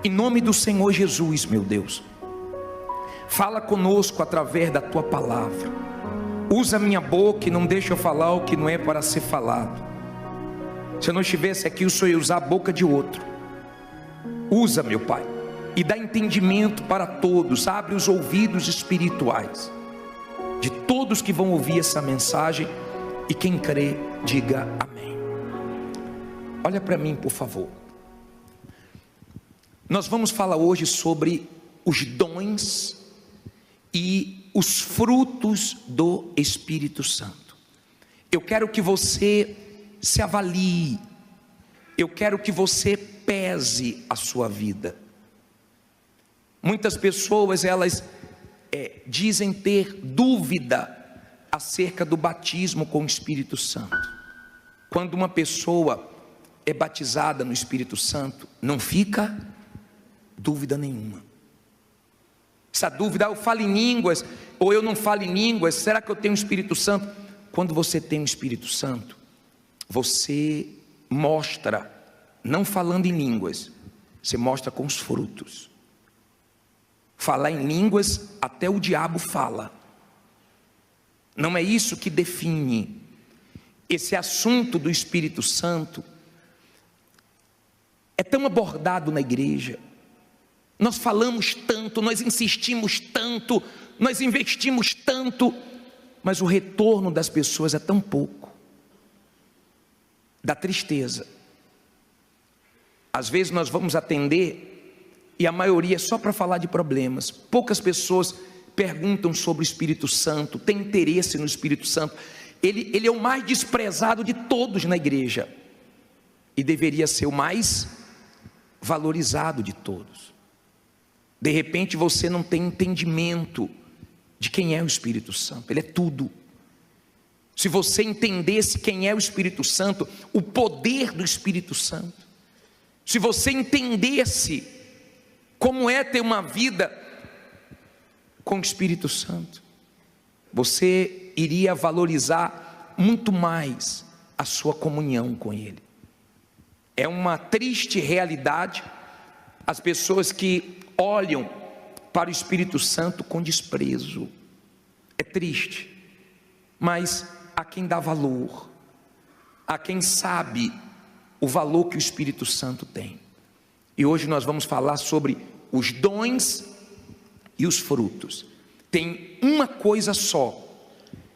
Em nome do Senhor Jesus, meu Deus, fala conosco através da tua palavra. Usa minha boca e não deixa eu falar o que não é para ser falado. Se eu não estivesse aqui, o Senhor ia usar a boca de outro. Usa, meu Pai, e dá entendimento para todos. Abre os ouvidos espirituais de todos que vão ouvir essa mensagem, e quem crê, diga amém. Olha para mim, por favor. Nós vamos falar hoje sobre os dons e os frutos do Espírito Santo. Eu quero que você se avalie, eu quero que você pese a sua vida. Muitas pessoas, elas dizem ter dúvida acerca do batismo com o Espírito Santo. Quando uma pessoa é batizada no Espírito Santo, não fica dúvida nenhuma. Essa dúvida, eu falo em línguas, ou eu não falo em línguas, será que eu tenho o Espírito Santo? Quando você tem o Espírito Santo, você mostra, não falando em línguas, você mostra com os frutos. Falar em línguas, até o diabo fala. Não é isso que define. Esse assunto do Espírito Santo é tão abordado na igreja. Nós falamos tanto, nós insistimos tanto, nós investimos tanto, mas o retorno das pessoas é tão pouco. Dá tristeza. Às vezes nós vamos atender e a maioria é só para falar de problemas. Poucas pessoas perguntam sobre o Espírito Santo, têm interesse no Espírito Santo. Ele é o mais desprezado de todos na igreja e deveria ser o mais valorizado de todos. De repente você não tem entendimento de quem é o Espírito Santo. Ele é tudo. Se você entendesse quem é o Espírito Santo, o poder do Espírito Santo, se você entendesse como é ter uma vida com o Espírito Santo, você iria valorizar muito mais a sua comunhão com Ele. É uma triste realidade as pessoas que olham para o Espírito Santo com desprezo. É triste, mas há quem dá valor, há quem sabe o valor que o Espírito Santo tem. E hoje nós vamos falar sobre os dons e os frutos. Tem uma coisa só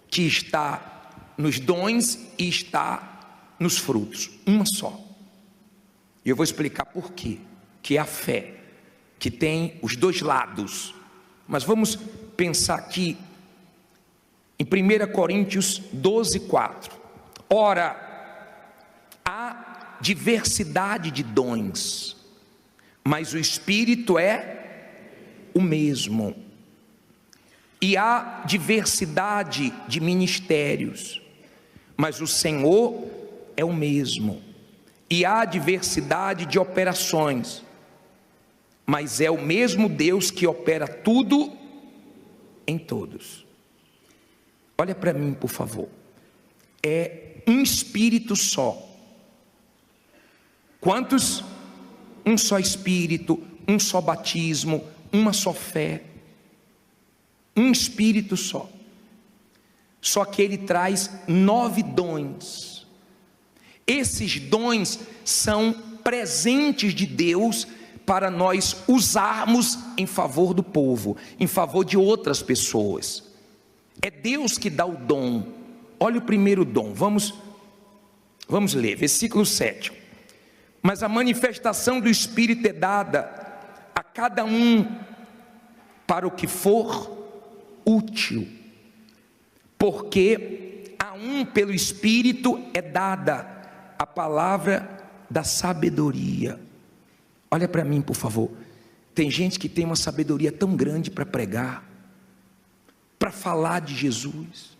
que está nos dons e está nos frutos, uma só. E eu vou explicar por quê, que é a fé, que tem os dois lados. Mas vamos pensar aqui em 1 Coríntios 12, 4. Ora, há diversidade de dons, mas o Espírito é o mesmo. E há diversidade de ministérios, mas o Senhor é o mesmo. E há diversidade de operações, mas é o mesmo Deus que opera tudo em todos. Olha para mim, por favor. É um Espírito só. Quantos? Um só Espírito, um só batismo, uma só fé. Um Espírito só. Só que Ele traz 9 dons. Esses dons são presentes de Deus para nós usarmos em favor do povo, em favor de outras pessoas. É Deus que dá o dom. Olha o primeiro dom, vamos ler, versículo 7. Mas a manifestação do Espírito é dada a cada um para o que for útil, porque a um pelo Espírito é dada a palavra da sabedoria. Olha para mim, por favor. Tem gente que tem uma sabedoria tão grande para pregar, para falar de Jesus,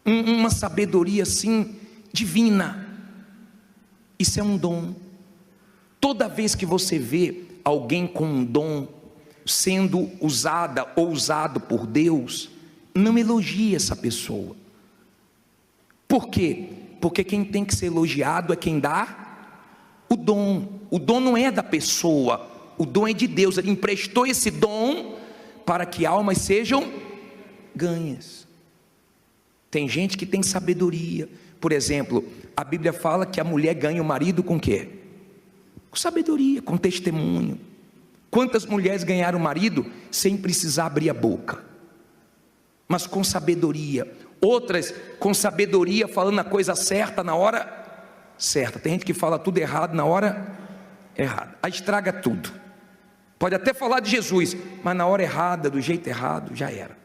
uma sabedoria assim divina. Isso é um dom. Toda vez que você vê alguém com um dom sendo usada ou usado por Deus, não elogie essa pessoa. Por quê? Porque quem tem que ser elogiado é quem dá o dom. O dom não é da pessoa, o dom é de Deus. Ele emprestou esse dom para que almas sejam ganhas. Tem gente que tem sabedoria. Por exemplo, a Bíblia fala que a mulher ganha o marido com o quê? Com sabedoria, com testemunho. Quantas mulheres ganharam o marido sem precisar abrir a boca, mas com sabedoria? Outras com sabedoria, falando a coisa certa na hora certa. Tem gente que fala tudo errado na hora errada, aí estraga tudo. Pode até falar de Jesus, mas na hora errada, do jeito errado, já era.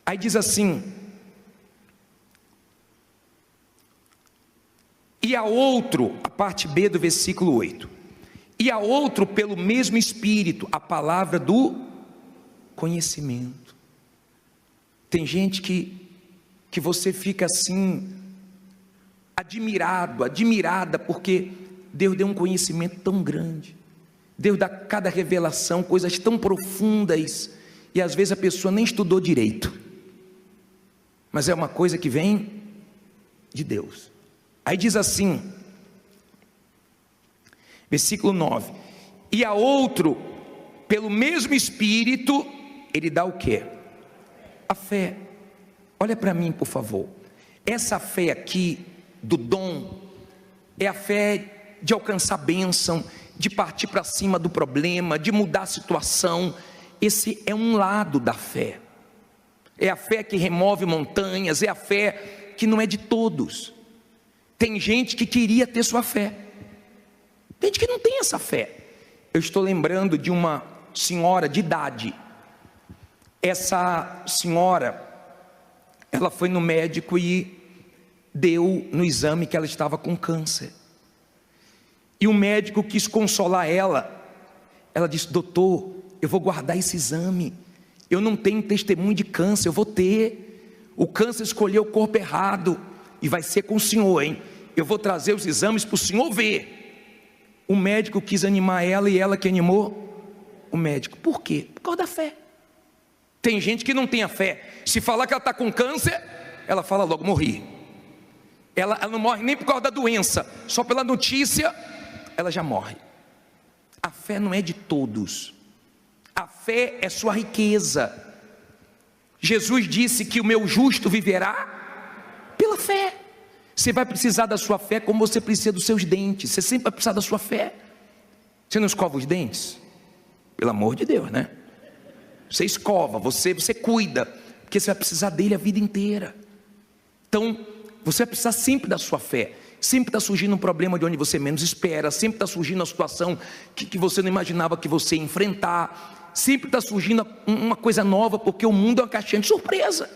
Aí diz assim: e a outro, a parte B do versículo 8, e a outro pelo mesmo Espírito, a palavra do conhecimento. Tem gente que você fica assim, admirada, porque Deus deu um conhecimento tão grande. Deus dá cada revelação, coisas tão profundas, e às vezes a pessoa nem estudou direito, mas é uma coisa que vem de Deus. Aí diz assim, versículo 9: e a outro, pelo mesmo Espírito, ele dá o quê? A fé. Olha para mim, por favor. Essa fé aqui, do dom, é a fé de alcançar bênção, de partir para cima do problema, de mudar a situação. Esse é um lado da fé. É a fé que remove montanhas, é a fé que não é de todos. Tem gente que queria ter sua fé, tem gente que não tem essa fé. Eu estou lembrando de uma senhora de idade. Essa senhora, ela foi no médico e deu no exame que ela estava com câncer. E o médico quis consolar ela. Ela disse: doutor, eu vou guardar esse exame, eu não tenho testemunho de câncer, eu vou ter. O câncer escolheu o corpo errado, e vai ser com o senhor, hein? Eu vou trazer os exames para o senhor ver. O médico quis animar ela, e ela que animou o médico. Por quê? Por causa da fé. Tem gente que não tem a fé. Se falar que ela está com câncer, ela fala logo: morri. Ela não morre nem por causa da doença, só pela notícia ela já morre. A fé não é de todos. A fé é sua riqueza. Jesus disse que o meu justo viverá pela fé. Você vai precisar da sua fé como você precisa dos seus dentes. Você sempre vai precisar da sua fé. Você não escova os dentes? Pelo amor de Deus, né? Você escova, você cuida, porque você vai precisar dele a vida inteira. Então, você vai precisar sempre da sua fé. Sempre está surgindo um problema de onde você menos espera. Sempre está surgindo uma situação que você não imaginava que você ia enfrentar. Sempre está surgindo uma coisa nova, porque o mundo é uma caixinha de surpresa.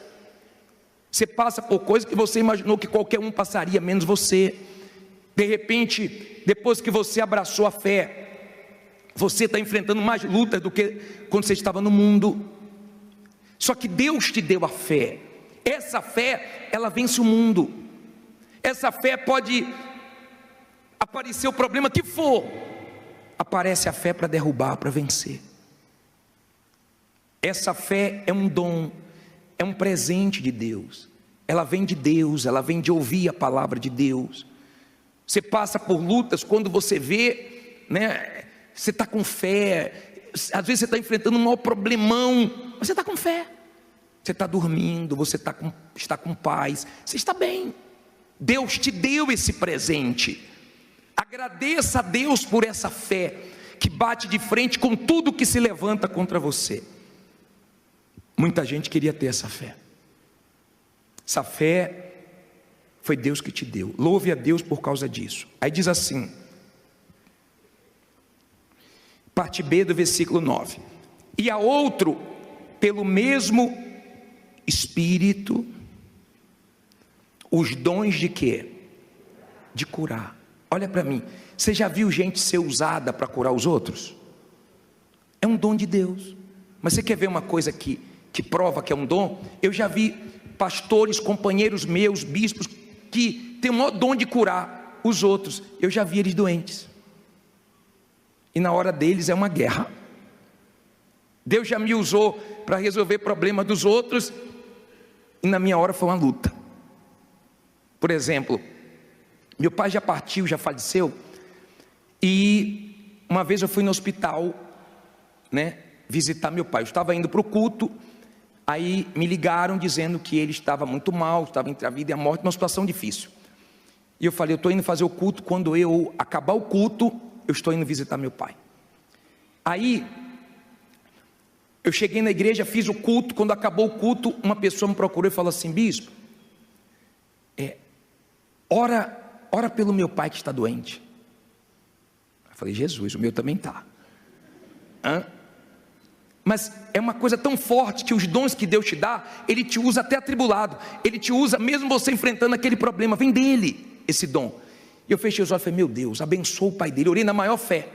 Você passa por coisas que você imaginou que qualquer um passaria, menos você. De repente, depois que você abraçou a fé, você está enfrentando mais lutas do que quando você estava no mundo. Só que Deus te deu a fé. Essa fé, ela vence o mundo. Essa fé pode aparecer o problema que for, aparece a fé para derrubar, para vencer. Essa fé é um dom, é um presente de Deus. Ela vem de Deus, ela vem de ouvir a palavra de Deus. Você passa por lutas, quando você vê, né, você está com fé. Às vezes você está enfrentando um maior problemão, mas você está com fé. Você está dormindo, você está com paz, você está bem. Deus te deu esse presente. Agradeça a Deus por essa fé que bate de frente com tudo que se levanta contra você. Muita gente queria ter essa fé. Essa fé foi Deus que te deu. Louve a Deus por causa disso. Aí diz assim, parte B do versículo 9: e a outro, pelo mesmo Espírito, os dons de quê? De curar. Olha para mim, você já viu gente ser usada para curar os outros? É um dom de Deus. Mas você quer ver uma coisa que prova que é um dom? Eu já vi pastores, companheiros meus, bispos, que tem o maior dom de curar os outros. Eu já vi eles doentes, e na hora deles é uma guerra. Deus já me usou para resolver problemas dos outros, e na minha hora foi uma luta. Por exemplo, meu pai já partiu, já faleceu, E uma vez eu fui no hospital, visitar meu pai. Eu estava indo para o culto, aí me ligaram dizendo que ele estava muito mal, estava entre a vida e a morte, numa situação difícil. E eu falei, eu estou indo fazer o culto, quando eu acabar o culto, eu estou indo visitar meu pai. Aí, eu cheguei na igreja, fiz o culto, quando acabou o culto, uma pessoa me procurou e falou assim, bispo, ora pelo meu pai que está doente. Eu falei, Jesus, o meu também está. Mas é uma coisa tão forte que os dons que Deus te dá, Ele te usa até atribulado, Ele te usa mesmo você enfrentando aquele problema, vem dEle esse dom. E eu fechei os olhos e falei, meu Deus, abençoa o pai dele, eu orei na maior fé.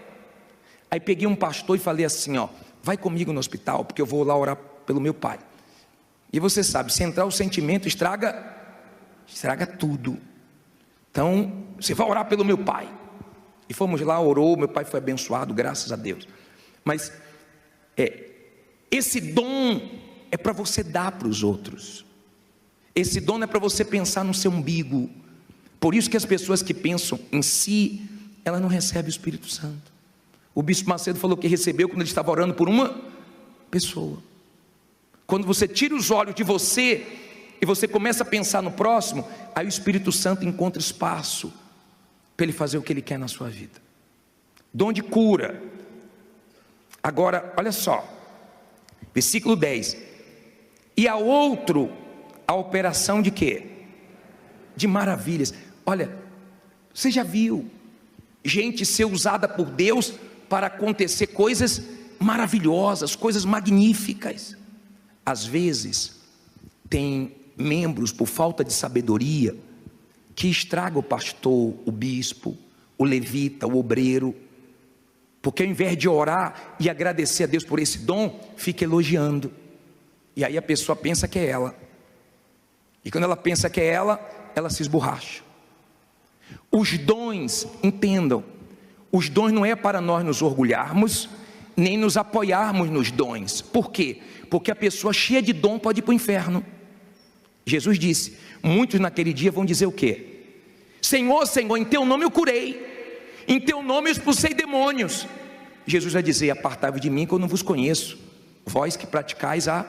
Aí peguei um pastor e falei assim, vai comigo no hospital, porque eu vou lá orar pelo meu pai. E você sabe, se entrar o sentimento, estraga tudo. Então, você vai orar pelo meu pai. E fomos lá, orou, meu pai foi abençoado, graças a Deus. Mas, esse dom é para você dar para os outros. Esse dom não é para você pensar no seu umbigo. Por isso que as pessoas que pensam em si, elas não recebem o Espírito Santo. O bispo Macedo falou que recebeu quando ele estava orando por uma pessoa. Quando você tira os olhos de você e você começa a pensar no próximo, aí o Espírito Santo encontra espaço para ele fazer o que ele quer na sua vida. Dom de cura. Agora, olha só, versículo 10. E a outro, a operação de quê? De maravilhas. Olha, você já viu gente ser usada por Deus para acontecer coisas maravilhosas, coisas magníficas. Às vezes, tem membros, por falta de sabedoria, que estraga o pastor, o bispo, o levita, o obreiro, porque ao invés de orar e agradecer a Deus por esse dom, fica elogiando, e aí a pessoa pensa que é ela, e quando ela pensa que é ela se esborracha. Os dons, entendam, os dons não é para nós nos orgulharmos, nem nos apoiarmos nos dons. Por quê? Porque a pessoa cheia de dom pode ir para o inferno. Jesus disse, muitos naquele dia vão dizer o quê? Senhor, Senhor, em teu nome eu curei, em teu nome eu expulsei demônios. Jesus vai dizer, apartai-vos de mim que eu não vos conheço, vós que praticais a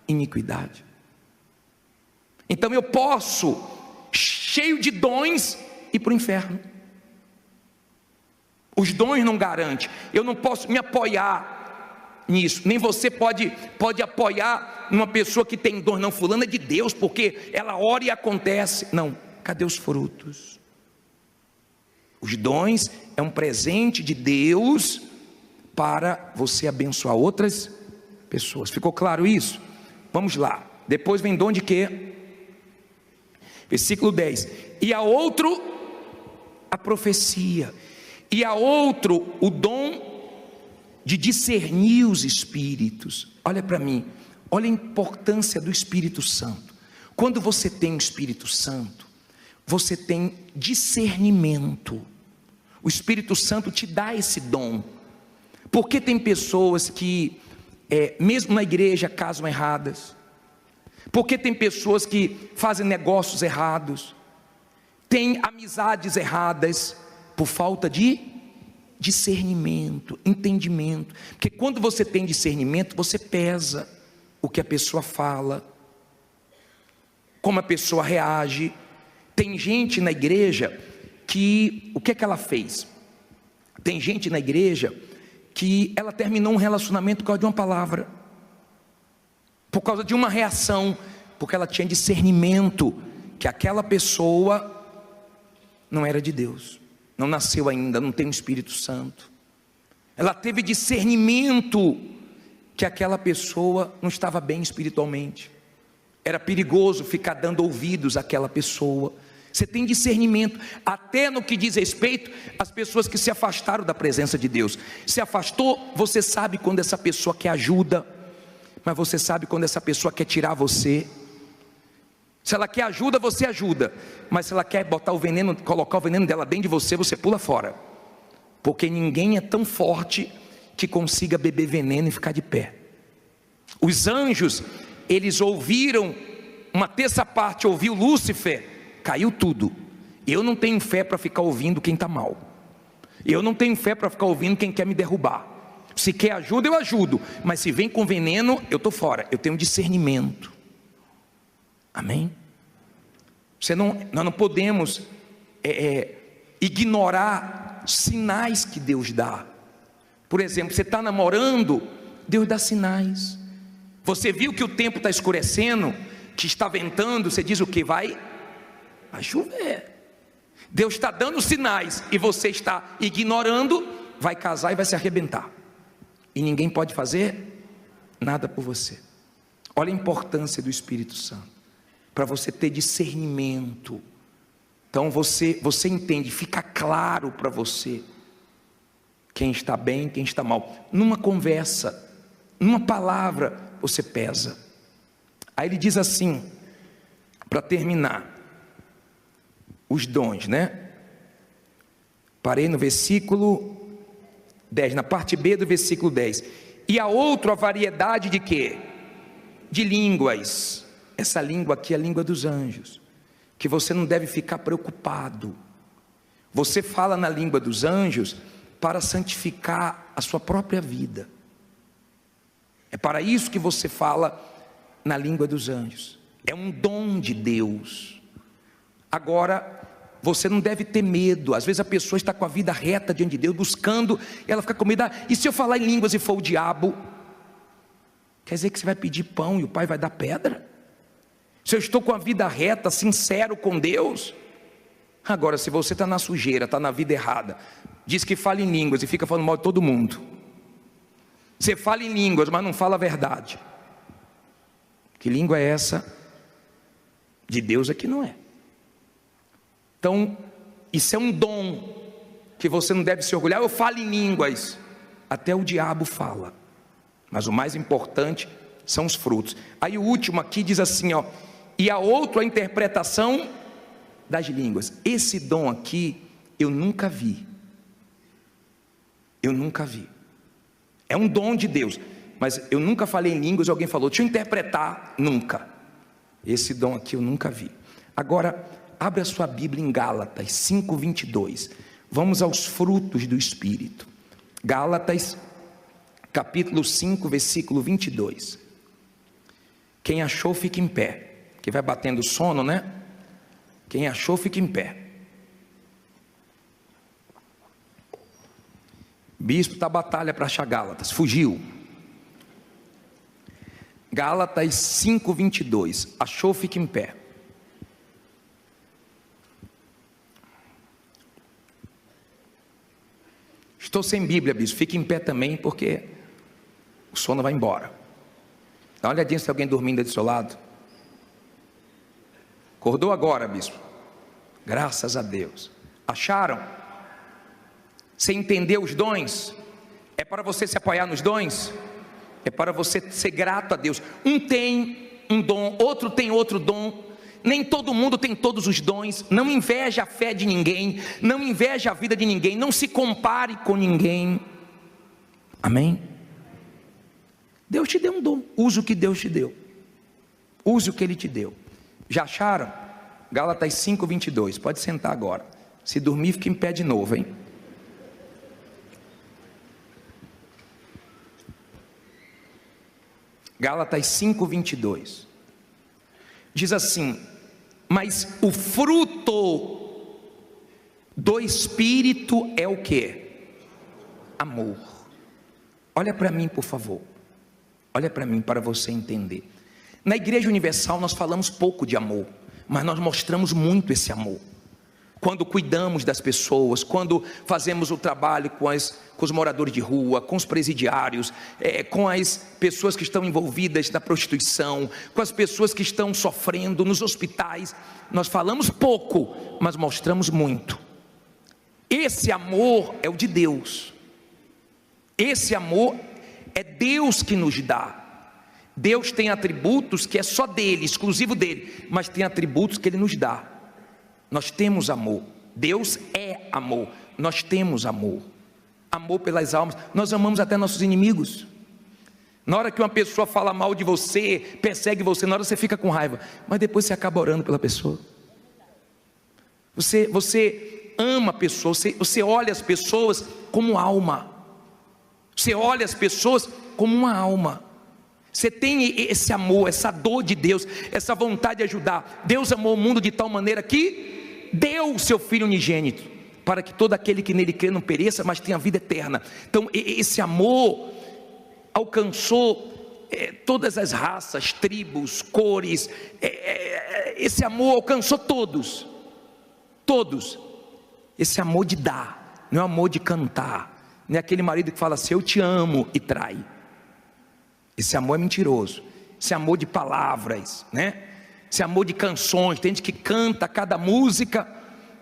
iniquidade. Então eu posso, cheio de dons, ir para o inferno. Os dons não garantem, eu não posso me apoiar nisso, nem você pode apoiar numa pessoa que tem dons, não, fulano é de Deus, porque ela ora e acontece. Não, cadê os frutos? Os dons é um presente de Deus para você abençoar outras pessoas. Ficou claro isso? Vamos lá, depois vem dom de quê? Versículo 10, e a outro a profecia, e a outro o dom de discernir os espíritos. Olha para mim, olha a importância do Espírito Santo. Quando você tem o Espírito Santo, você tem discernimento. O Espírito Santo te dá esse dom. Porque tem pessoas que, mesmo na igreja, casam erradas. Porque tem pessoas que fazem negócios errados. Tem amizades erradas por falta de discernimento, entendimento. Porque quando você tem discernimento, você pesa o que a pessoa fala, como a pessoa reage. Tem gente na igreja que, o que é que ela fez? Tem gente na igreja que ela terminou um relacionamento por causa de uma palavra, por causa de uma reação, porque ela tinha discernimento que aquela pessoa não era de Deus, não nasceu ainda, não tem o Espírito Santo. Ela teve discernimento que aquela pessoa não estava bem espiritualmente, era perigoso ficar dando ouvidos àquela pessoa. Você tem discernimento, até no que diz respeito às pessoas que se afastaram da presença de Deus. Se afastou, você sabe quando essa pessoa quer ajuda, mas você sabe quando essa pessoa quer tirar você. Se ela quer ajuda, você ajuda, mas se ela quer botar o veneno, colocar o veneno dela dentro de você, você pula fora, porque ninguém é tão forte que consiga beber veneno e ficar de pé. Os anjos, eles ouviram, uma terça parte ouviu Lúcifer, caiu tudo. Eu não tenho fé para ficar ouvindo quem está mal. Eu não tenho fé para ficar ouvindo quem quer me derrubar. Se quer ajuda, eu ajudo, mas se vem com veneno, eu estou fora. Eu tenho discernimento. Amém? Nós não podemos ignorar sinais que Deus dá. Por exemplo, você está namorando, Deus dá sinais. Você viu que o tempo está escurecendo, que está ventando, você diz o que? Vai chover. Deus está dando sinais e você está ignorando, vai casar e vai se arrebentar. E ninguém pode fazer nada por você. Olha a importância do Espírito Santo, para você ter discernimento. Então você entende, fica claro para você quem está bem, quem está mal. Numa conversa, numa palavra, você pesa. Aí ele diz assim, para terminar, os dons, né? Parei no versículo 10, na parte B do versículo 10. E a outro a variedade de quê? De línguas. Essa língua aqui é a língua dos anjos, que você não deve ficar preocupado. Você fala na língua dos anjos para santificar a sua própria vida. É para isso que você fala na língua dos anjos. É um dom de Deus. Agora, você não deve ter medo. Às vezes a pessoa está com a vida reta diante de Deus, buscando, e ela fica com medo. E se eu falar em línguas e for o diabo? Quer dizer que você vai pedir pão e o pai vai dar pedra? Se eu estou com a vida reta, sincero com Deus? Agora, se você está na sujeira, está na vida errada, diz que fala em línguas e fica falando mal de todo mundo. Você fala em línguas, mas não fala a verdade. Que língua é essa? De Deus aqui não é. Então, isso é um dom que você não deve se orgulhar. Eu falo em línguas, até o diabo fala, mas o mais importante são os frutos. Aí o último aqui diz assim, ó, e a outro a interpretação das línguas. Esse dom aqui eu nunca vi. Eu nunca vi. É um dom de Deus, mas eu nunca falei em línguas. Alguém falou, deixa eu interpretar. Nunca. Esse dom aqui eu nunca vi. Agora, abre a sua Bíblia em Gálatas 5:22. Vamos aos frutos do Espírito. Gálatas, capítulo 5, versículo 22. Quem achou, fica em pé. Que vai batendo sono, né? Quem achou, fica em pé. Bispo está batalha para achar Gálatas. Fugiu. Gálatas 5:22. Achou, fica em pé. Estou sem Bíblia, bispo. Fique em pé também, porque o sono vai embora. Dá uma olhadinha se tem alguém dormindo aí do seu lado. Acordou agora, bispo? Graças a Deus. Acharam? Você entendeu os dons? É para você se apoiar nos dons? É para você ser grato a Deus. Um tem um dom, outro tem outro dom. Nem todo mundo tem todos os dons. Não inveja a fé de ninguém, não inveja a vida de ninguém, não se compare com ninguém. Amém? Deus te deu um dom, use o que Deus te deu. Use o que Ele te deu. Já acharam? Gálatas 5:22. Pode sentar agora. Se dormir, fica em pé de novo, hein? Gálatas 5:22. Diz assim: mas o fruto do Espírito é o que? Amor. Olha para mim, por favor. Olha para mim, para você entender. Na Igreja Universal nós falamos pouco de amor, mas nós mostramos muito esse amor. Quando cuidamos das pessoas, quando fazemos o trabalho com os moradores de rua, com os presidiários, com as pessoas que estão envolvidas na prostituição, com as pessoas que estão sofrendo nos hospitais, nós falamos pouco, mas mostramos muito. Esse amor é o de Deus. Esse amor é Deus que nos dá. Deus tem atributos que é só dele, exclusivo dele, mas tem atributos que ele nos dá. Nós temos amor. Deus é amor. Nós temos amor. Amor pelas almas. Nós amamos até nossos inimigos. Na hora que uma pessoa fala mal de você, persegue você, na hora você fica com raiva, mas depois você acaba orando pela pessoa. Você ama pessoas, você olha as pessoas como alma. Você olha as pessoas como uma alma. Você tem esse amor, essa dor de Deus, essa vontade de ajudar. Deus amou o mundo de tal maneira que deu o seu Filho unigênito, para que todo aquele que nele crê não pereça, mas tenha vida eterna. Então esse amor alcançou todas as raças, tribos, cores. Esse amor alcançou todos. Todos. Esse amor de dar, não é amor de cantar. Não é aquele marido que fala assim, eu te amo, e trai. Esse amor é mentiroso. Esse amor de palavras, né? Esse amor de canções. Tem gente que canta cada música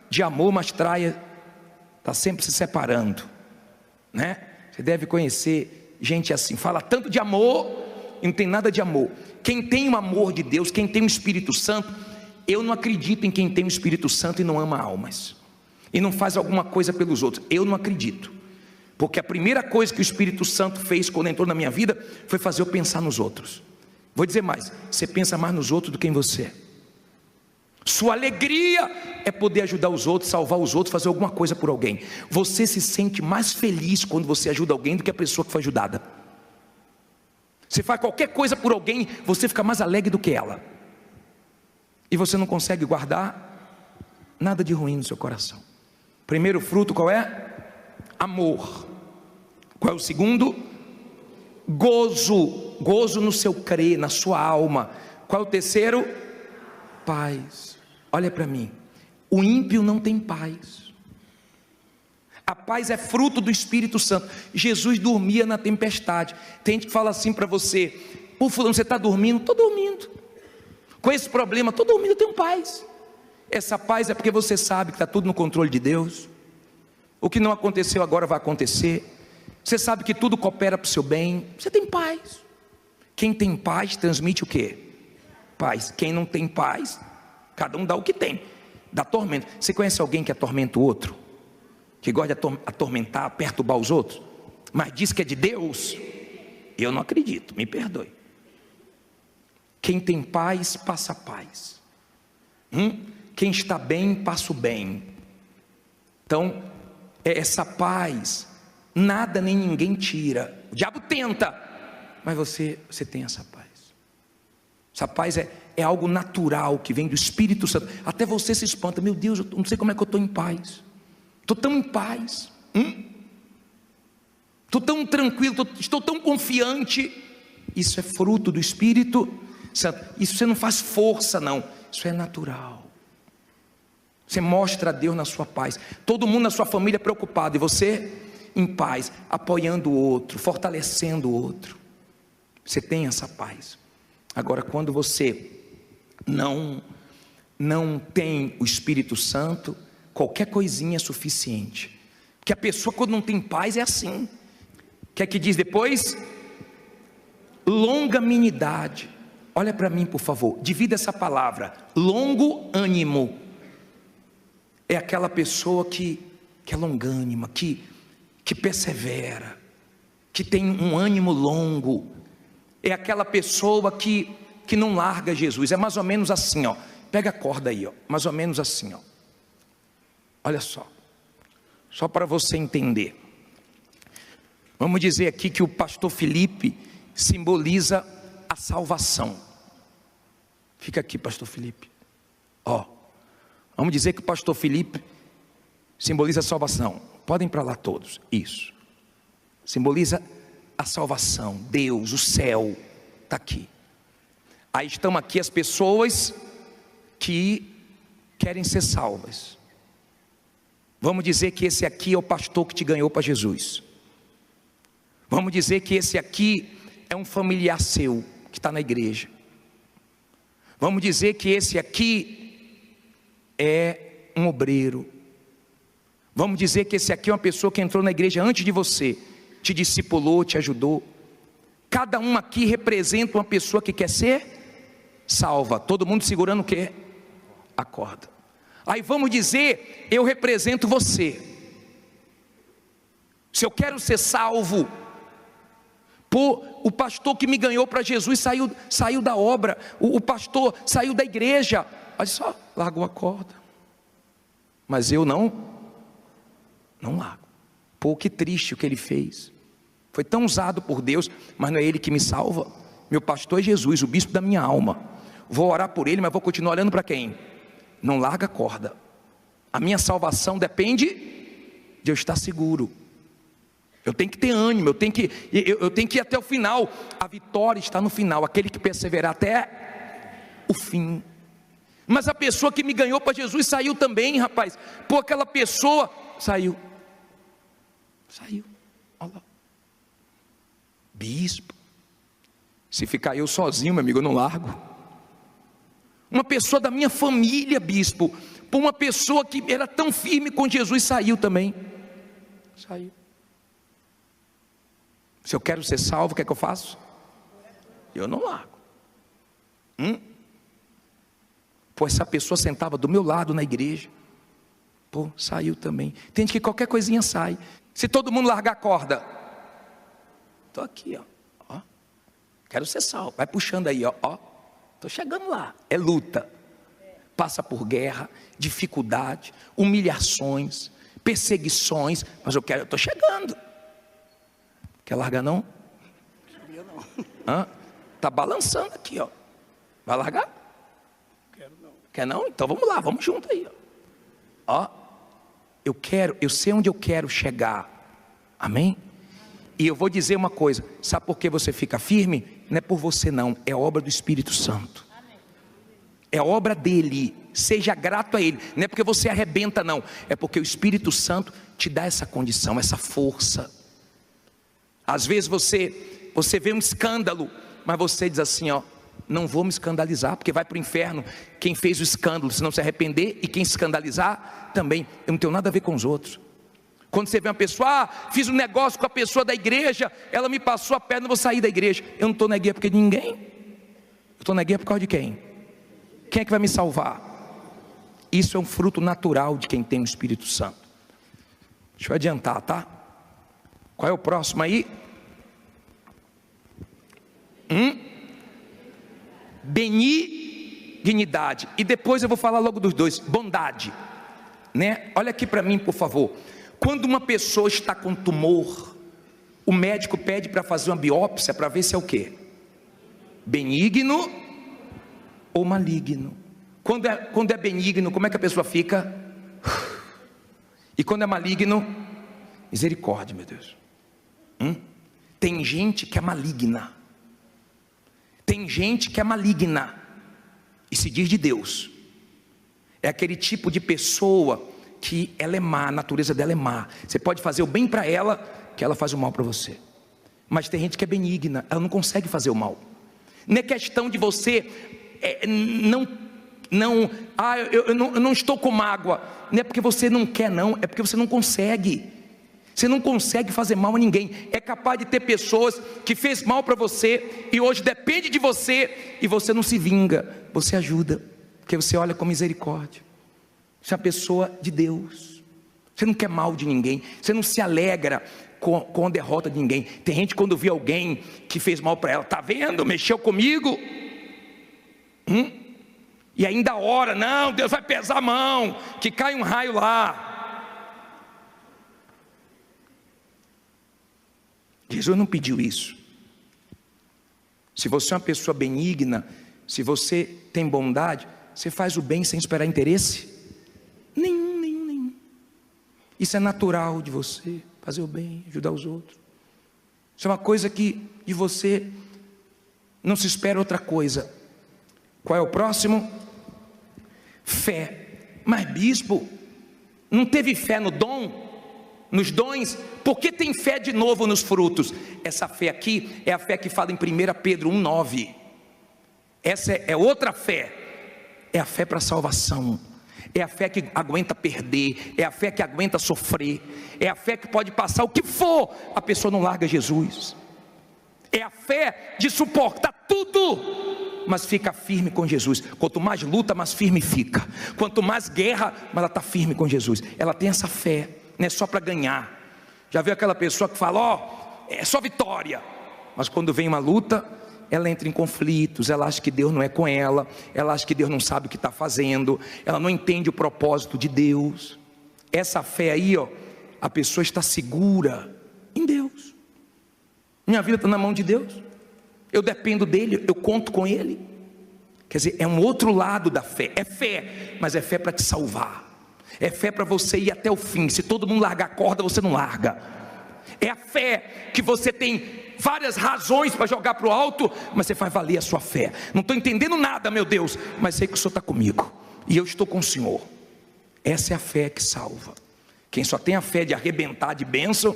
de amor, mas trai, está sempre se separando, né? Você deve conhecer gente assim, fala tanto de amor e não tem nada de amor. Quem tem o amor de Deus, quem tem o Espírito Santo, eu não acredito em quem tem o Espírito Santo e não ama almas, e não faz alguma coisa pelos outros. Eu não acredito. Porque a primeira coisa que o Espírito Santo fez quando entrou na minha vida foi fazer eu pensar nos outros. Vou dizer mais, você pensa mais nos outros do que em você. Sua alegria é poder ajudar os outros, salvar os outros, fazer alguma coisa por alguém. Você se sente mais feliz quando você ajuda alguém do que a pessoa que foi ajudada. Você faz qualquer coisa por alguém, você fica mais alegre do que ela. E você não consegue guardar nada de ruim no seu coração. Primeiro fruto qual é? Amor. Qual é o segundo? Gozo. Gozo no seu crer, na sua alma. Qual é o terceiro? Paz. Olha para mim, o ímpio não tem paz. A paz é fruto do Espírito Santo. Jesus dormia na tempestade. Tem gente que fala assim para você, pô fulano, você está dormindo? Estou dormindo. Com esse problema, estou dormindo, eu tenho paz. Essa paz é porque você sabe que está tudo no controle de Deus. O que não aconteceu agora vai acontecer. Você sabe que tudo coopera para o seu bem. Você tem paz. Quem tem paz transmite o quê? Paz. Quem não tem paz, cada um dá o que tem. Dá tormento. Você conhece alguém que atormenta o outro? Que gosta de atormentar, perturbar os outros? Mas diz que é de Deus? Eu não acredito, me perdoe. Quem tem paz, passa paz. Quem está bem, passa o bem. Então, essa paz, nada nem ninguém tira. O diabo tenta, mas você tem essa paz. Essa paz é algo natural que vem do Espírito Santo. Até você se espanta, meu Deus, eu não sei como é que eu estou em paz. Estou tão em paz. Estou tão tranquilo, estou tão confiante. Isso é fruto do Espírito Santo. Isso você não faz força não, isso é natural. Você mostra a Deus na sua paz. Todo mundo na sua família preocupado, e você em paz, apoiando o outro, fortalecendo o outro. Você tem essa paz. Agora, quando você não tem o Espírito Santo, qualquer coisinha é suficiente. Porque a pessoa, quando não tem paz, é assim. O que é que diz depois? Longanimidade. Olha para mim, por favor, divida essa palavra. Longo ânimo. É aquela pessoa que é longânima, que persevera, que tem um ânimo longo. É aquela pessoa que não larga Jesus. É mais ou menos assim, ó. Pega a corda aí, ó. Mais ou menos assim, ó. Olha só para você entender. Vamos dizer aqui que o pastor Felipe simboliza a salvação. Fica aqui, pastor Felipe. Ó. Vamos dizer que o pastor Felipe simboliza a salvação. Podem ir para lá todos. Isso. Simboliza a salvação. Deus, o céu, está aqui. Aí estão aqui as pessoas que querem ser salvas. Vamos dizer que esse aqui é o pastor que te ganhou para Jesus. Vamos dizer que esse aqui é um familiar seu que está na igreja. Vamos dizer que esse aqui é um obreiro. Vamos dizer que esse aqui é uma pessoa que entrou na igreja antes de você, te discipulou, te ajudou. Cada um aqui representa uma pessoa que quer ser salva. Todo mundo segurando o quê? A corda. Aí vamos dizer, eu represento você. Se eu quero ser salvo, pô, o pastor que me ganhou para Jesus saiu da obra, o pastor saiu da igreja, olha só, largou a corda. Mas eu não Não largo. Pô, que triste o que ele fez. Foi tão usado por Deus, mas não é ele que me salva. Meu pastor é Jesus, o bispo da minha alma. Vou orar por ele, mas vou continuar olhando para quem? Não larga a corda. A minha salvação depende de eu estar seguro. Eu tenho que ter ânimo, eu tenho que ir até o final. A vitória está no final, aquele que perseverar até o fim. Mas a pessoa que me ganhou para Jesus saiu também, rapaz. Pô, aquela pessoa saiu. Olha lá. Bispo, se ficar eu sozinho, meu amigo, eu não largo. Uma pessoa da minha família, bispo, por uma pessoa que era tão firme com Jesus, saiu também. Saiu. Se eu quero ser salvo, o que é que eu faço? Eu não largo. Pô, essa pessoa sentava do meu lado na igreja. Pô, saiu também. Tem gente que qualquer coisinha sai. Se todo mundo largar a corda, estou aqui, ó. Quero ser salvo. Vai puxando aí, ó. Estou chegando lá. É luta. Passa por guerra, dificuldade, humilhações, perseguições. Mas eu estou chegando. Quer largar não? Está balançando aqui, ó. Vai largar? Quero não. Quer não? Então vamos lá, vamos junto aí, ó. Eu sei onde eu quero chegar. Amém? E eu vou dizer uma coisa, sabe por que você fica firme? Não é por você não, é obra do Espírito Santo. É obra dele. Seja grato a ele. Não é porque você arrebenta não, é porque o Espírito Santo te dá essa condição, essa força. Às vezes você vê um escândalo, mas você diz assim, ó, não vou me escandalizar, porque vai para o inferno quem fez o escândalo, se não se arrepender, e quem se escandalizar também. Eu não tenho nada a ver com os outros. Quando você vê uma pessoa, fiz um negócio com a pessoa da igreja, ela me passou a perna, eu vou sair da igreja. Eu não estou na guerra porque de ninguém. Eu estou na guerra por causa de quem? Quem é que vai me salvar? Isso é um fruto natural de quem tem o Espírito Santo. Deixa eu adiantar, tá? Qual é o próximo aí? Benignidade. E depois eu vou falar logo dos dois. Bondade, né? Olha aqui para mim, por favor. Quando uma pessoa está com tumor, o médico pede para fazer uma biópsia para ver se é o quê? Benigno ou maligno. Quando é benigno, como é que a pessoa fica? E quando é maligno, misericórdia, meu Deus. Tem gente que é maligna. Tem gente que é maligna e se diz de Deus. É aquele tipo de pessoa que ela é má, a natureza dela é má. Você pode fazer o bem para ela, que ela faz o mal para você. Mas tem gente que é benigna, ela não consegue fazer o mal. Não é questão de você eu não estou com mágoa. Não é porque você não quer não, é porque você não consegue. Você não consegue fazer mal a ninguém. É capaz de ter pessoas que fez mal para você e hoje depende de você e você não se vinga, você ajuda, porque você olha com misericórdia. Você é uma pessoa de Deus. Você não quer mal de ninguém, você não se alegra com a derrota de ninguém. Tem gente quando vê alguém que fez mal para ela, tá vendo? Mexeu comigo. E ainda ora, não, Deus vai pesar a mão, que cai um raio lá. Jesus não pediu isso. Se você é uma pessoa benigna, se você tem bondade, você faz o bem sem esperar interesse nenhum. Isso é natural de você, fazer o bem, ajudar os outros. Isso é uma coisa que de você não se espera outra coisa. Qual é o próximo? Fé. Mas bispo, não teve fé no dom? Nos dons? Por que tem fé de novo nos frutos? Essa fé aqui é a fé que fala em 1 Pedro 1,9. Essa é outra fé. É a fé para a salvação. É a fé que aguenta perder. É a fé que aguenta sofrer. É a fé que pode passar o que for, a pessoa não larga Jesus. É a fé de suportar tudo, mas fica firme com Jesus. Quanto mais luta, mais firme fica. Quanto mais guerra, mas ela está firme com Jesus. Ela tem essa fé. Não é só para ganhar. Já viu aquela pessoa que fala, é só vitória, mas quando vem uma luta, ela entra em conflitos, ela acha que Deus não é com ela, ela acha que Deus não sabe o que está fazendo, ela não entende o propósito de Deus. Essa fé aí, a pessoa está segura em Deus. Minha vida está na mão de Deus, eu dependo dele, eu conto com ele. Quer dizer, é um outro lado da fé. É fé, mas é fé para te salvar. É fé para você ir até o fim. Se todo mundo largar a corda, você não larga. É a fé que você tem várias razões para jogar para o alto, mas você faz valer a sua fé. Não estou entendendo nada, meu Deus, mas sei que o Senhor está comigo e eu estou com o Senhor. Essa é a fé que salva. Quem só tem a fé de arrebentar de bênção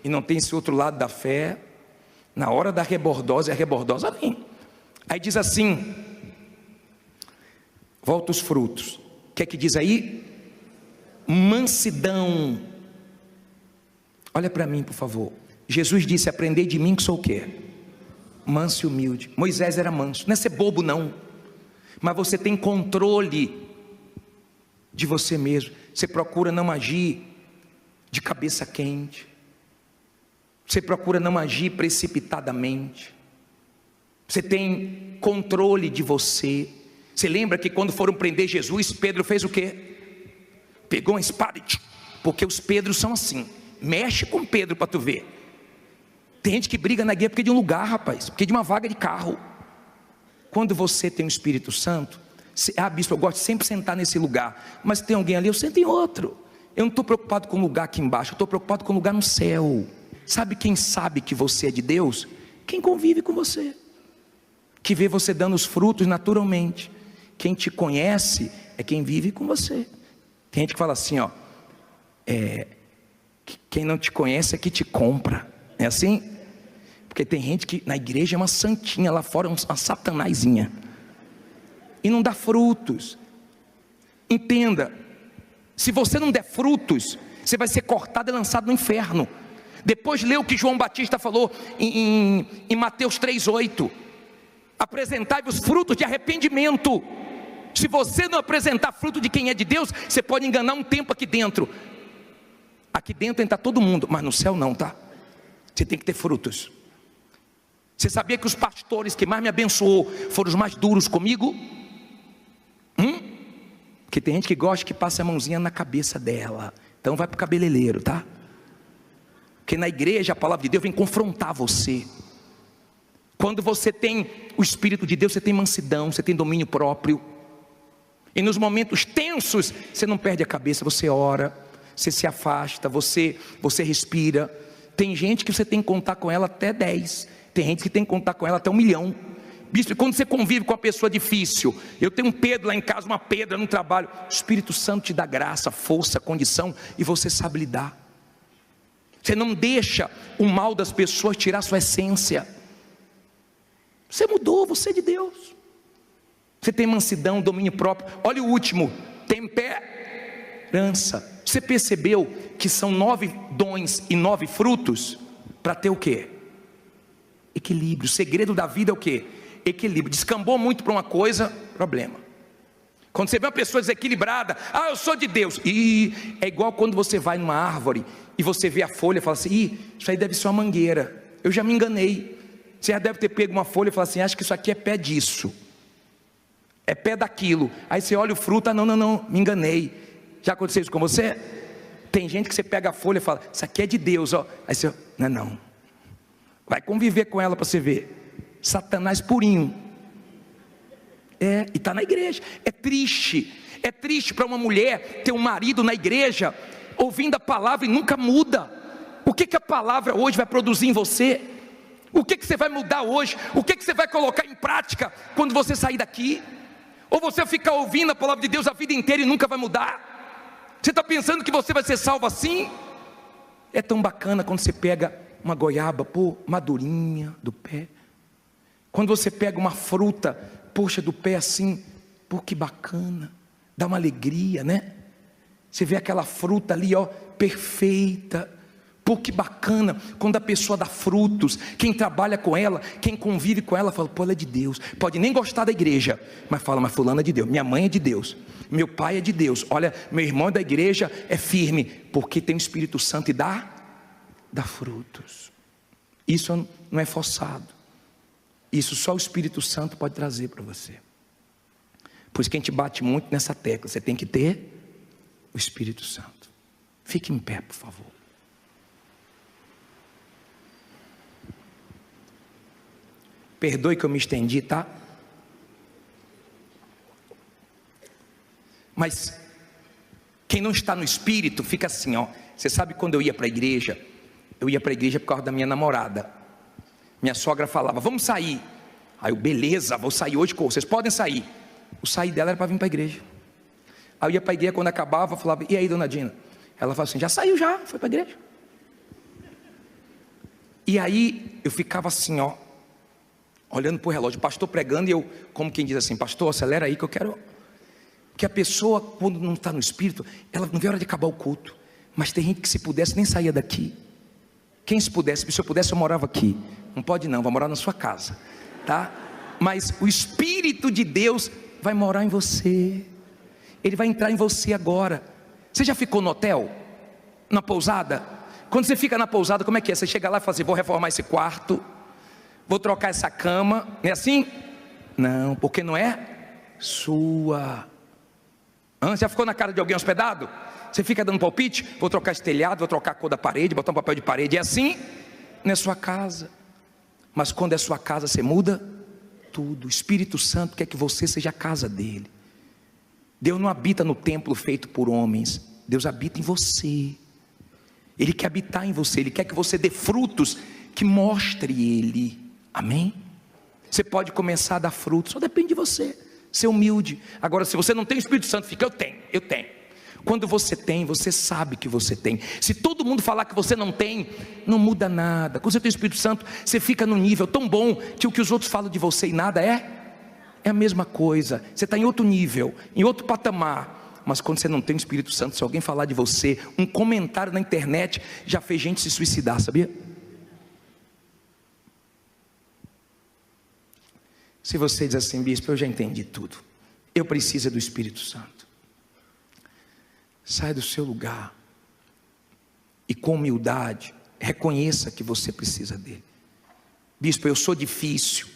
e não tem esse outro lado da fé, na hora da rebordosa, a rebordosa vem. Aí diz assim, volta os frutos. O que é que diz aí? Mansidão. Olha para mim, por favor. Jesus disse: aprendei de mim que sou o quê? Manso e humilde. Moisés era manso. Não é ser bobo não, mas você tem controle de você mesmo. Você procura não agir de cabeça quente. Você procura não agir precipitadamente. Você tem controle de você. Você lembra que quando foram prender Jesus, Pedro fez o quê? Pegou uma espada e... porque os Pedros são assim. Mexe com Pedro para tu ver. Tem gente que briga na guerra porque de um lugar, rapaz, porque de uma vaga de carro. Quando você tem o Espírito Santo, bispo, eu gosto de sempre sentar nesse lugar, mas tem alguém ali, eu sento em outro. Eu não estou preocupado com o lugar aqui embaixo, eu estou preocupado com o lugar no céu. Sabe quem sabe que você é de Deus? Quem convive com você, que vê você dando os frutos naturalmente. Quem te conhece é quem vive com você. Tem gente que fala assim, ó, quem não te conhece é que te compra. É assim? Porque tem gente que na igreja é uma santinha, lá fora é uma satanazinha e não dá frutos. Entenda, se você não der frutos, você vai ser cortado e lançado no inferno. Depois lê o que João Batista falou em Mateus 3,8: apresentai-vos frutos de arrependimento. Se você não apresentar fruto de quem é de Deus, você pode enganar um tempo aqui dentro. Aqui dentro entra todo mundo, mas no céu não, tá? Você tem que ter frutos. Você sabia que os pastores que mais me abençoou foram os mais duros comigo? Porque tem gente que gosta que passe a mãozinha na cabeça dela. Então vai para o cabeleireiro, tá? Porque na igreja a palavra de Deus vem confrontar você. Quando você tem o Espírito de Deus, você tem mansidão, você tem domínio próprio. E nos momentos tensos, você não perde a cabeça, você ora, você se afasta, você respira. Tem gente que você tem que contar com ela até 10. Tem gente que tem que contar com ela até 1 milhão. Bispo, quando você convive com uma pessoa difícil, eu tenho um Pedro lá em casa, uma Pedra no trabalho, o Espírito Santo te dá graça, força, condição, e você sabe lidar. Você não deixa o mal das pessoas tirar sua essência. Você mudou, você é de Deus. Você tem mansidão, domínio próprio. Olha o último, temperança. Você percebeu que são 9 dons e 9 frutos para ter o quê? Equilíbrio. O segredo da vida é o quê? Equilíbrio. Descambou muito para uma coisa, problema. Quando você vê uma pessoa desequilibrada, eu sou de Deus, e é igual quando você vai numa árvore e você vê a folha e fala assim, isso aí deve ser uma mangueira, eu já me enganei. Você já deve ter pego uma folha e fala assim, acho que isso aqui é pé disso, é pé daquilo. Aí você olha o fruto, não, me enganei. Já aconteceu isso com você? Tem gente que você pega a folha e fala, isso aqui é de Deus, ó. Aí você, não, vai conviver com ela para você ver. Satanás purinho. E está na igreja. É triste para uma mulher ter um marido na igreja, ouvindo a palavra e nunca muda. O que a palavra hoje vai produzir em você? O que você vai mudar hoje? O que você vai colocar em prática quando você sair daqui? Ou você ficar ouvindo a palavra de Deus a vida inteira e nunca vai mudar? Você está pensando que você vai ser salvo assim? É tão bacana quando você pega uma goiaba, madurinha do pé. Quando você pega uma fruta, poxa, do pé assim, que bacana, dá uma alegria, né? Você vê aquela fruta ali, perfeita, que bacana, quando a pessoa dá frutos, quem trabalha com ela, quem convive com ela, fala, ela é de Deus, pode nem gostar da igreja, mas fala, mas fulano é de Deus, minha mãe é de Deus, meu pai é de Deus, olha, meu irmão da igreja é firme, porque tem o Espírito Santo e dá frutos. Isso não é forçado, isso só o Espírito Santo pode trazer para você. Por isso que a gente bate muito nessa tecla, você tem que ter o Espírito Santo. Fique em pé, por favor. Perdoe que eu me estendi, tá? Mas quem não está no Espírito fica assim, ó. Você sabe quando eu ia para a igreja? Eu ia para a igreja por causa da minha namorada. Minha sogra falava, vamos sair. Aí eu, beleza, vou sair hoje, vocês podem sair. O sair dela era para vir para a igreja. Aí eu ia para a igreja, quando acabava, eu falava, e aí, dona Dina? Ela falava assim, já saiu já, foi para a igreja. E aí eu ficava assim, ó, olhando para o relógio, o pastor pregando, e eu, como quem diz assim, pastor, acelera aí que eu quero. Porque a pessoa, quando não está no Espírito, ela não vê a hora de acabar o culto. Mas tem gente que, se pudesse, nem saía daqui. Quem se pudesse, se eu pudesse, eu morava aqui. Não pode não, vai morar na sua casa, tá? Mas o Espírito de Deus vai morar em você. Ele vai entrar em você agora. Você já ficou no hotel? Na pousada? Quando você fica na pousada, como é que é? Você chega lá e fala assim, vou reformar esse quarto, vou trocar essa cama. É assim? Não, porque não é sua. Já ficou na cara de alguém hospedado? Você fica dando palpite? Vou trocar esse telhado, vou trocar a cor da parede, botar um papel de parede. É assim? Não é sua casa. Mas quando é sua casa, você muda tudo. O Espírito Santo quer que você seja a casa dele. Deus não habita no templo feito por homens. Deus habita em você. Ele quer habitar em você. Ele quer que você dê frutos que mostre ele. Amém? Você pode começar a dar frutos, só depende de você. Ser humilde. Agora, se você não tem o Espírito Santo, fica, eu tenho. Quando você tem, você sabe que você tem. Se todo mundo falar que você não tem, não muda nada. Quando você tem o Espírito Santo, você fica num nível tão bom que o que os outros falam de você e nada é a mesma coisa. Você está em outro nível, em outro patamar. Mas quando você não tem o Espírito Santo, se alguém falar de você, um comentário na internet já fez gente se suicidar, sabia? Se você diz assim, bispo, eu já entendi tudo, eu preciso do Espírito Santo. Sai do seu lugar e com humildade reconheça que você precisa dele. Bispo, eu sou difícil,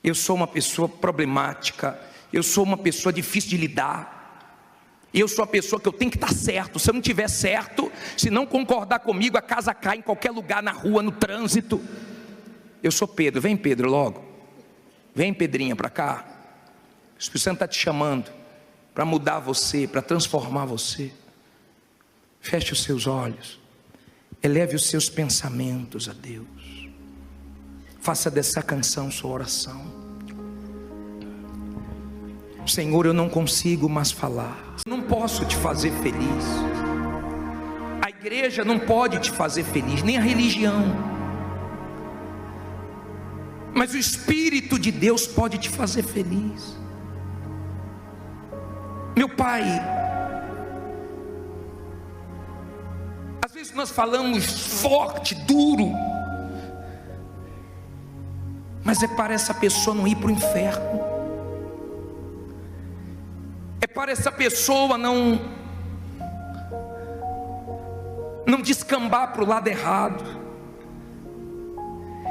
eu sou uma pessoa problemática, eu sou uma pessoa difícil de lidar, eu sou a pessoa que eu tenho que estar certo. Se eu não estiver certo, se não concordar comigo, a casa cai em qualquer lugar, na rua, no trânsito. Eu sou Pedro, vem Pedro logo, vem Pedrinha para cá. O Espírito Santo está te chamando para mudar você, para transformar você. Feche os seus olhos, eleve os seus pensamentos a Deus, faça dessa canção sua oração. Senhor, eu não consigo mais falar, não posso te fazer feliz, a igreja não pode te fazer feliz, nem a religião, mas o Espírito de Deus pode te fazer feliz. Meu Pai, às vezes nós falamos forte, duro, mas é para essa pessoa não ir para o inferno, é para essa pessoa não descambar para o lado errado,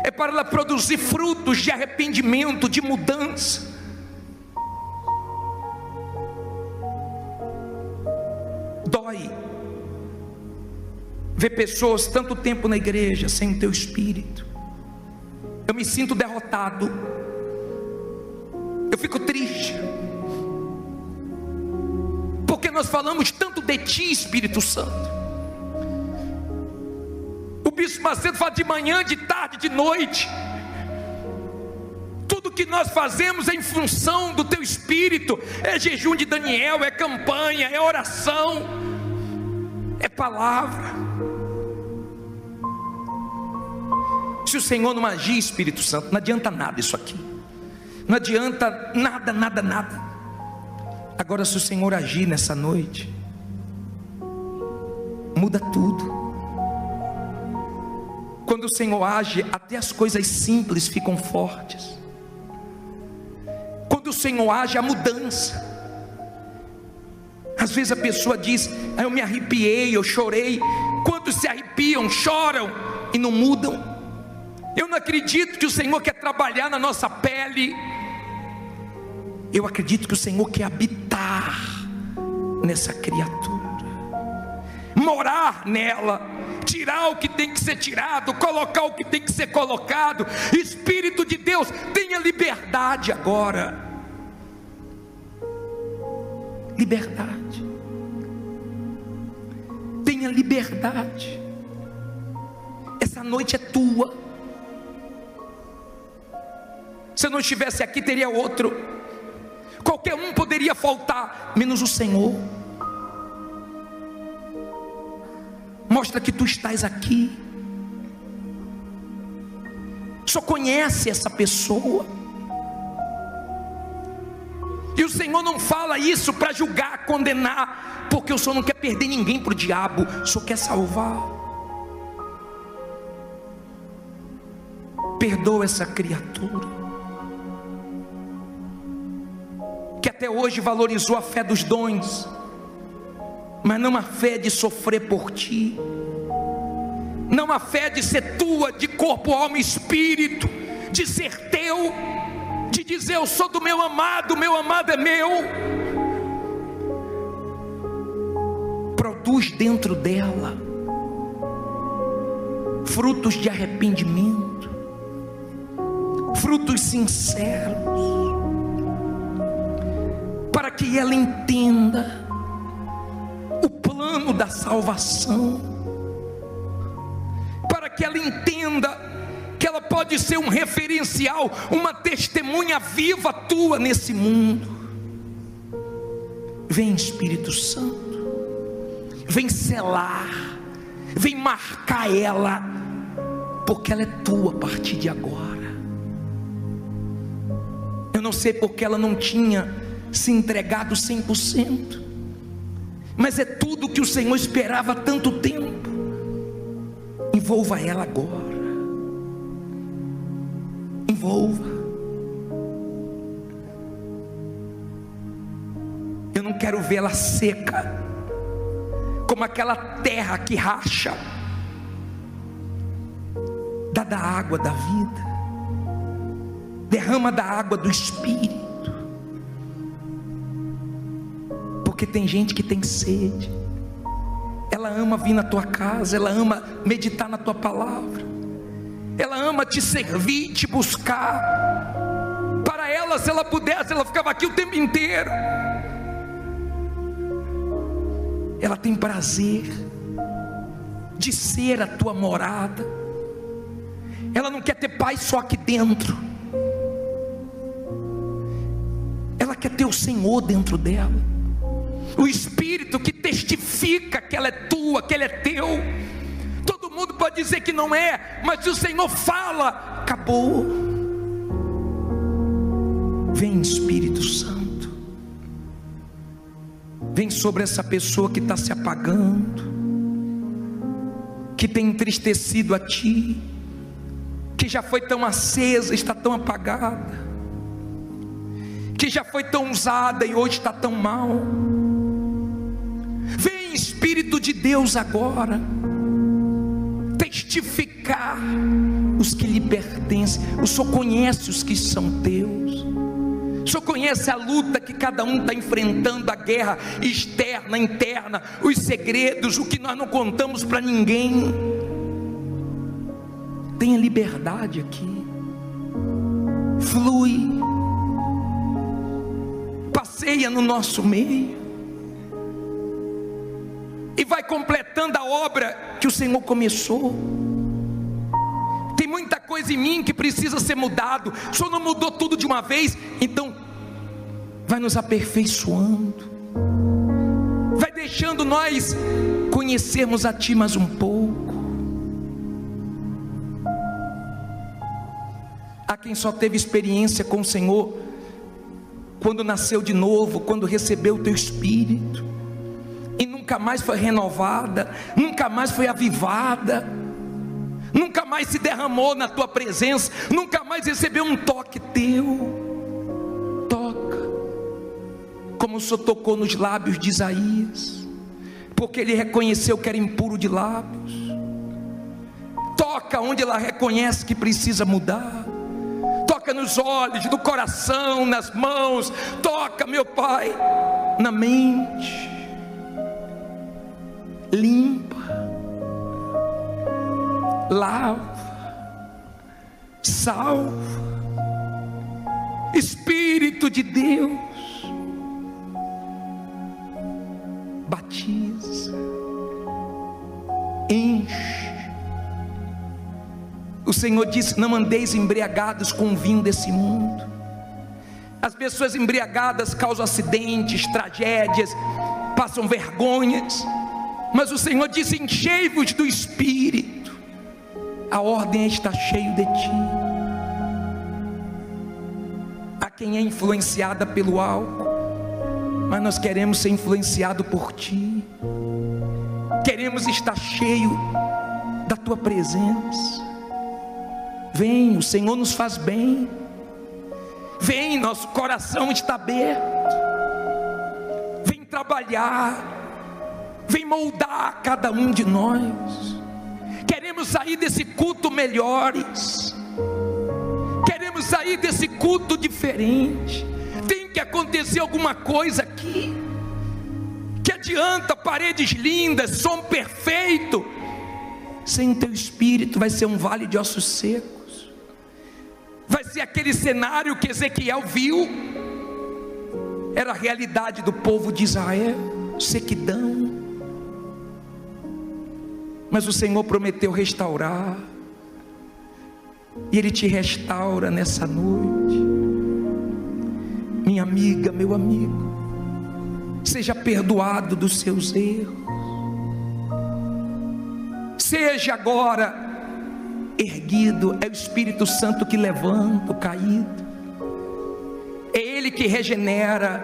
é para ela produzir frutos de arrependimento, de mudança. Dói ver pessoas tanto tempo na igreja sem o teu Espírito. Eu me sinto derrotado, eu fico triste, porque nós falamos tanto de ti, Espírito Santo. O bispo Macedo fala de manhã, de tarde, de noite. Tudo que nós fazemos é em função do teu Espírito. É jejum de Daniel, é campanha, é oração, é palavra. Se o Senhor não agir, Espírito Santo, não adianta nada isso aqui, não adianta nada. Agora, se o Senhor agir nessa noite, muda tudo. Quando o Senhor age, até as coisas simples ficam fortes. Quando o Senhor age, há mudança. Às vezes a pessoa diz, eu me arrepiei, eu chorei. Quantos se arrepiam, choram e não mudam? Eu não acredito que o Senhor quer trabalhar na nossa pele. Eu acredito que o Senhor quer habitar nessa criatura, morar nela, tirar o que tem que ser tirado, colocar o que tem que ser colocado. Espírito de Deus, tenha liberdade agora. Liberdade. Tenha liberdade. Essa noite é tua. Se eu não estivesse aqui, teria outro. Qualquer um poderia faltar, menos o Senhor. Mostra que tu estás aqui. Só conhece essa pessoa. E o Senhor não fala isso para julgar, condenar, porque o Senhor não quer perder ninguém para o diabo, o Senhor quer salvar. Perdoa essa criatura que até hoje valorizou a fé dos dons, mas não a fé de sofrer por ti, não a fé de ser tua, de corpo, alma e espírito, de ser teu, de dizer eu sou do meu amado é meu. Produz dentro dela frutos de arrependimento, frutos sinceros, para que ela entenda o plano da salvação, para que ela entenda que ela pode ser um referencial, uma testemunha viva tua nesse mundo. Vem Espírito Santo, vem selar, vem marcar ela, porque ela é tua a partir de agora. Eu não sei porque ela não tinha se entregado 100%, mas é tudo que o Senhor esperava há tanto tempo. Envolva ela agora. Envolva. Eu não quero vê-la seca, como aquela terra que racha. Dá da água da vida, derrama da água do Espírito, porque tem gente que tem sede. Ela ama vir na tua casa, ela ama meditar na tua palavra, ela ama te servir, te buscar. Para ela, se ela pudesse, ela ficava aqui o tempo inteiro. Ela tem prazer de ser a tua morada. Ela não quer ter paz só aqui dentro, ela quer ter o Senhor dentro dela, o Espírito que testifica que ela é tua, que ele é teu. Todo mundo pode dizer que não é, mas se o Senhor fala, acabou. Vem Espírito Santo, vem sobre essa pessoa que está se apagando, que tem entristecido a ti, que já foi tão acesa, está tão apagada, que já foi tão usada e hoje está tão mal. Vem Espírito de Deus agora, testificar os que lhe pertencem. O Senhor conhece os que são teus, o Senhor conhece a luta que cada um está enfrentando, a guerra externa, interna, os segredos, o que nós não contamos para ninguém. Tenha liberdade aqui, flui, passeia no nosso meio e vai completando a obra que o Senhor começou. Tem muita coisa em mim que precisa ser mudado. O Senhor não mudou tudo de uma vez, então vai nos aperfeiçoando, vai deixando nós conhecermos a Ti mais um pouco. Há quem só teve experiência com o Senhor quando nasceu de novo, quando recebeu o Teu Espírito, e nunca mais foi renovada, nunca mais foi avivada, nunca mais se derramou na Tua presença, nunca mais recebeu um toque Teu. Toca, como o Senhor tocou nos lábios de Isaías, porque ele reconheceu que era impuro de lábios. Toca onde ela reconhece que precisa mudar. Toca nos olhos, no coração, nas mãos. Toca, meu Pai, na mente. Limpa, lava, salva. Espírito de Deus, batiza, enche. O Senhor disse: não andeis embriagados com o vinho desse mundo. As pessoas embriagadas causam acidentes, tragédias, passam vergonhas, mas o Senhor disse: enchei-vos do Espírito. A ordem é estar cheio de ti. Há quem é influenciada pelo álcool, mas nós queremos ser influenciados por ti. Queremos estar cheio da tua presença. Vem, o Senhor nos faz bem. Vem, nosso coração está aberto. Vem trabalhar, vem moldar cada um de nós. Queremos sair desse culto melhores, queremos sair desse culto diferente. Tem que acontecer alguma coisa aqui. Que adianta paredes lindas, som perfeito, sem o teu Espírito vai ser um vale de ossos secos. Vai ser aquele cenário que Ezequiel viu, era a realidade do povo de Israel, sequidão. Mas o Senhor prometeu restaurar, e Ele te restaura nessa noite. Minha amiga, meu amigo, seja perdoado dos seus erros. Seja agora erguido. É o Espírito Santo que levanta o caído, é Ele que regenera,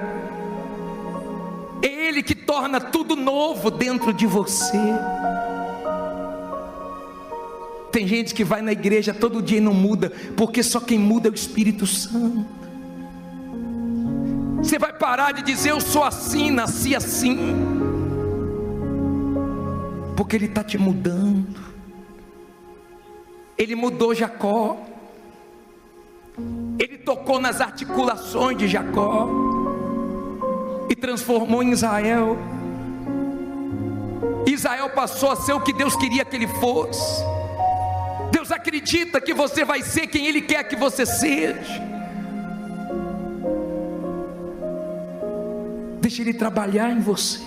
é Ele que torna tudo novo dentro de você. Tem gente que vai na igreja todo dia e não muda, porque só quem muda é o Espírito Santo. Você vai parar de dizer: eu sou assim, nasci assim, porque Ele está te mudando. Ele mudou Jacó, Ele tocou nas articulações de Jacó e transformou em Israel. Israel passou a ser o que Deus queria que ele fosse. Deus acredita que você vai ser quem Ele quer que você seja. Deixa Ele trabalhar em você.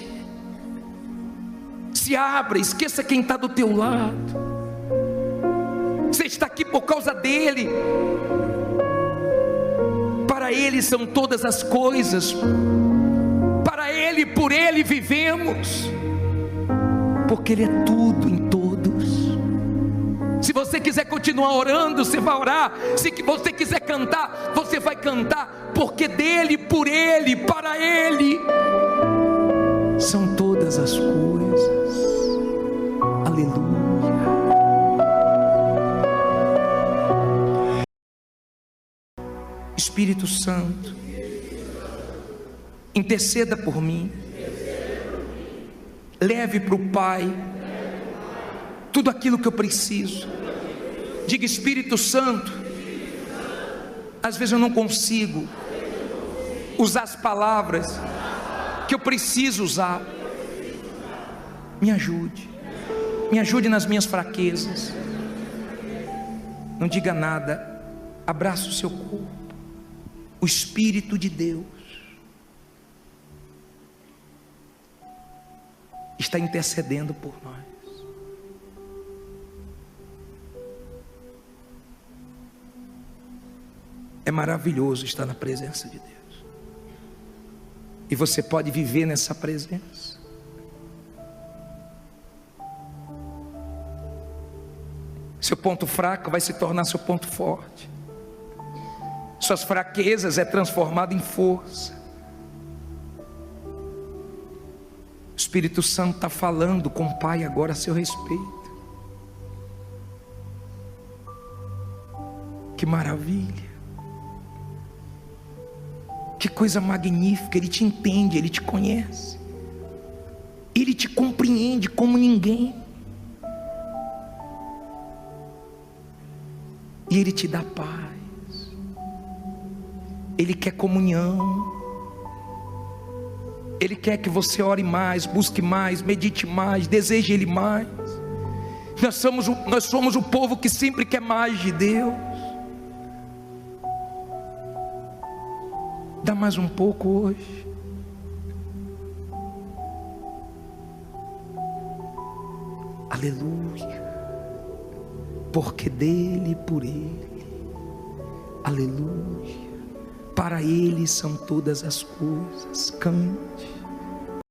Se abra, esqueça quem está do teu lado. Você está aqui por causa dEle. Para Ele são todas as coisas. Para Ele, por Ele vivemos. Porque Ele é tudo em todos. Se você quiser continuar orando, você vai orar. Se você quiser cantar, você vai cantar. Porque dEle, por Ele, para Ele são todas as coisas. Aleluia. Espírito Santo, interceda por mim. Leve para o Pai tudo aquilo que eu preciso. Diga: Espírito Santo, às vezes eu não consigo usar as palavras que eu preciso usar. Me ajude nas minhas fraquezas. Não diga nada, abraça o seu corpo. O Espírito de Deus está intercedendo por nós. É maravilhoso estar na presença de Deus. E você pode viver nessa presença. Seu ponto fraco vai se tornar seu ponto forte. Suas fraquezas é transformado em força. O Espírito Santo está falando com o Pai agora a seu respeito. Que maravilha. Que coisa magnífica. Ele te entende, Ele te conhece, Ele te compreende como ninguém, e Ele te dá paz. Ele quer comunhão. Ele quer que você ore mais, busque mais, medite mais, deseje Ele mais. Nós somos o povo que sempre quer mais de Deus. Dá mais um pouco hoje. Aleluia. Porque dele, por ele, aleluia, para ele são todas as coisas. Cante.